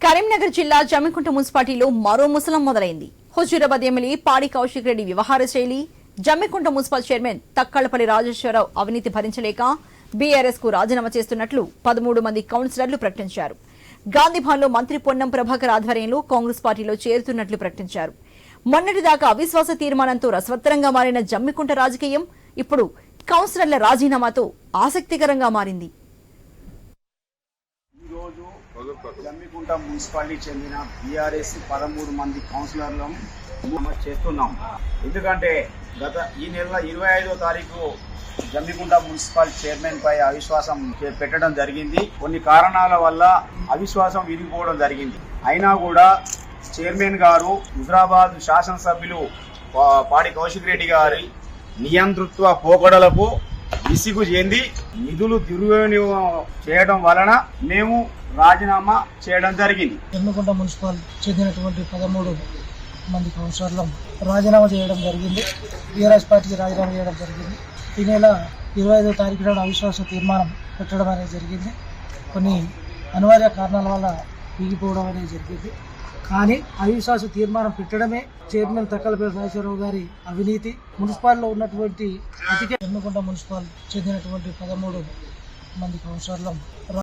కరీంనగర్ జిల్లా జమ్మికుంట మున్సిపాలిటీలో మరో ముసలం మొదలైంది. హుజూరాబాద్ ఎమ్మెల్యే పాడి కౌశిక్ రెడ్డి వ్యవహార శైలి, జమ్మికుంట మున్సిపల్ చైర్మన్ తక్కళ్లపల్లి రాజేశ్వరరావు అవినీతి భరించలేక బీఆర్ఎస్ కు రాజీనామా చేస్తున్నట్లు 13 మంది కౌన్సిలర్లు ప్రకటించారు. గాంధీభవన్లో మంత్రి పొన్నం ప్రభాకర్ ఆధ్వర్యంలో కాంగ్రెస్ పార్టీలో చేరుతున్నట్లు ప్రకటించారు. మొన్నటిదాకా అవిశ్వాస తీర్మానంతో రసవత్తరంగా మారిన జమ్మికుంట రాజకీయం ఇప్పుడు కౌన్సిలర్ల రాజీనామాతో ఆసక్తికరంగా మారింది. జమ్మికుంట మున్సిపాలిటీ చెందిన బీఆర్ఎస్ 13 మంది కౌన్సిలర్లను చేస్తున్నాం. ఎందుకంటే ఈ నెల 25వ తారీఖు జమ్మికుంట మున్సిపల్ చైర్మన్ పై అవిశ్వాసం పెట్టడం జరిగింది. కొన్ని కారణాల వల్ల అవిశ్వాసం విరిగిపోవడం జరిగింది. అయినా కూడా చైర్మన్ గారు హుజూరాబాద్ శాసనసభ్యులు పాడి కౌశిక్ రెడ్డి గారి నియంతృత్వ పోకడలకు విసిగు చెంది నిధులు దుర్వినియోగం చేయడం వలన మేము రాజీనామా చేయడం జరిగింది. జమ్మికుంట మున్సిపల్ చెందినటువంటి 13 మంది కౌన్సిలర్లను రాజీనామా చేయడం జరిగింది. బీఆర్ఎస్ పార్టీకి రాజీనామా చేయడం జరిగింది. ఈ నెల 25వ తారీఖు నాడు అవిశ్వాస తీర్మానం పెట్టడం అనేది జరిగింది. కొన్ని అనివార్య కారణాల వల్ల వీగిపోవడం అనేది జరిగింది. కానీ అవిశ్వాస తీర్మానం పెట్టడమే చైర్మన్ తక్కలపల్లి రాజేశ్వరరావు గారి అవినీతి, మున్సిపాలిటీలో ఉన్నటువంటి జమ్మికుంట మున్సిపల్ చెందినటువంటి 13 మంది కౌన్సిలర్లను